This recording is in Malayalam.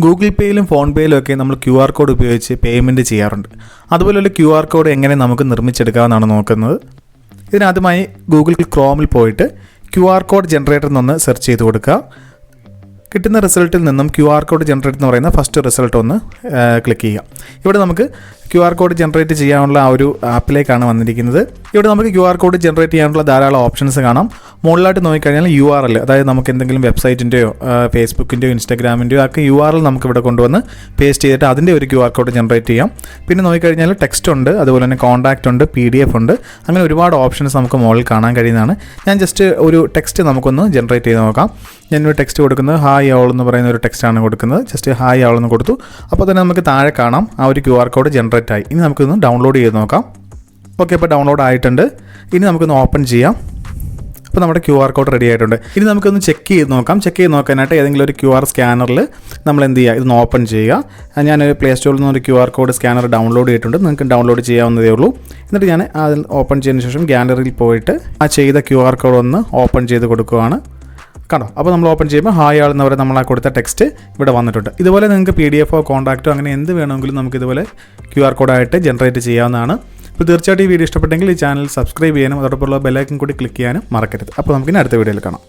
ഗൂഗിൾ പേയിലും ഫോൺ പേയിലും ഒക്കെ നമ്മൾ QR കോഡ് ഉപയോഗിച്ച് പേയ്മെൻറ്റ് ചെയ്യാറുണ്ട്. അതുപോലെയുള്ള QR കോഡ് എങ്ങനെ നമുക്ക് നിർമ്മിച്ചെടുക്കാമെന്നാണ് നോക്കുന്നത്. ഇതിനാദ്യമായി ഗൂഗിൾ ക്രോമിൽ പോയിട്ട് QR കോഡ് ജനറേറ്റർ എന്നൊന്ന് സെർച്ച് ചെയ്ത് കൊടുക്കുക. കിട്ടുന്ന റിസൾട്ടിൽ നിന്നും QR കോഡ് ജനറേറ്റ് എന്ന് പറയുന്ന ഫസ്റ്റ് റിസൾട്ട് ഒന്ന് ക്ലിക്ക് ചെയ്യുക. ഇവിടെ നമുക്ക് QR കോഡ് ജനറേറ്റ് ചെയ്യാനുള്ള ആ ഒരു ആപ്പിലേക്കാണ് വന്നിരിക്കുന്നത്. ഇവിടെ നമുക്ക് QR കോഡ് ജനറേറ്റ് ചെയ്യാനുള്ള ധാരാളം ഓപ്ഷൻസ് കാണാം. മുകളിലായിട്ട് നോക്കിക്കഴിഞ്ഞാൽ URL, അതായത് നമുക്ക് എന്തെങ്കിലും വെബ്സൈറ്റിൻ്റെയോ ഫേസ്ബുക്കിൻ്റെയോ ഇൻസ്റ്റാഗ്രാമിൻ്റെയോ ഒക്കെ URL നമുക്ക് ഇവിടെ കൊണ്ടുവന്ന് പേസ്റ്റ് ചെയ്തിട്ട് അതിൻ്റെ ഒരു QR കോഡ് ജനറേറ്റ് ചെയ്യാം. പിന്നെ നോക്കിക്കഴിഞ്ഞാൽ ടെക്സ്റ്റ് ഉണ്ട്, അതുപോലെ തന്നെ കോൺടാക്റ്റ് ഉണ്ട്, PDF ഉണ്ട്. അങ്ങനെ ഒരുപാട് ഓപ്ഷൻസ് നമുക്ക് മുകളിൽ കാണാൻ കഴിയുന്നതാണ്. ഞാൻ ജസ്റ്റ് ഒരു ടെക്സ്റ്റ് നമുക്കൊന്ന് ജനറേറ്റ് ചെയ്ത് നോക്കാം. ഞാനൊരു ടെക്സ്റ്റ് കൊടുക്കുന്നത് ഹായ് ആൾ എന്ന് പറയുന്ന ഒരു ടെക്സ്റ്റാണ് കൊടുക്കുന്നത്. ജസ്റ്റ് ഹായ് ആൾ എന്ന് കൊടുത്തു. അപ്പോൾ തന്നെ നമുക്ക് താഴെ കാണാം ആ ഒരു QR കോഡ് ജനറേറ്റ് ആയി. ഇനി നമുക്കൊന്ന് ഡൗൺലോഡ് ചെയ്ത് നോക്കാം. ഓക്കെ, ഇപ്പോൾ ഡൗൺലോഡ് ആയിട്ടുണ്ട്. ഇനി നമുക്കൊന്ന് ഓപ്പൺ ചെയ്യാം. അപ്പോൾ നമ്മുടെ QR കോഡ് റെഡി ആയിട്ടുണ്ട്. ഇനി നമുക്കൊന്ന് ചെക്ക് ചെയ്ത് നോക്കാം. ചെക്ക് ചെയ്ത് നോക്കാനായിട്ട് ഏതെങ്കിലും ഒരു QR സ്കാനറിൽ നമ്മൾ എന്ത് ചെയ്യുക, ഇതൊന്ന് ഓപ്പൺ ചെയ്യുക. ഞാൻ പ്ലേ സ്റ്റോറിൽ നിന്ന് ഒരു QR കോഡ് സ്കാനർ ഡൗൺലോഡ് ചെയ്തിട്ടുണ്ട്. നിങ്ങൾക്ക് ഡൗൺലോഡ് ചെയ്യാവുന്നതേ ഉള്ളൂ. എന്നിട്ട് ഞാൻ അതിൽ ഓപ്പൺ ചെയ്തതിന് ശേഷം ഗാലറിയിൽ പോയിട്ട് ആ ചെയ്ത QR കോഡ് ഒന്ന് ഓപ്പൺ ചെയ്ത് കൊടുക്കുകയാണ്. കണ്ടോ? അപ്പോൾ നമ്മൾ ഓപ്പൺ ചെയ്യുമ്പോൾ ഹായ് ആൾ എന്ന് പറയുന്നത് നമ്മൾ ആ കൊടുത്ത ടെക്സ്റ്റ് ഇവിടെ വന്നിട്ടുണ്ട്. ഇതുപോലെ നിങ്ങൾക്ക് PDF കോൺടാക്റ്റോ അങ്ങനെ എന്ത് വേണമെങ്കിലും നമുക്ക് ഇതുപോലെ QR കോഡായിട്ട് ജനറേറ്റ് ചെയ്യാവുന്നതാണ്. അപ്പോൾ തീർച്ചയായിട്ടും ഈ വീഡിയോ ഇഷ്ടപ്പെട്ടെങ്കിൽ ഈ ചാനൽ സബ്സ്ക്രൈബ് ചെയ്യാനും അതോടൊപ്പമുള്ള ബെല്ലൈക്കൺ കൂടി ക്ലിക്ക് ചെയ്യാനും മറക്കരുത്. അപ്പോൾ നമുക്കിനി അടുത്ത വീഡിയോയിൽ കാണാം.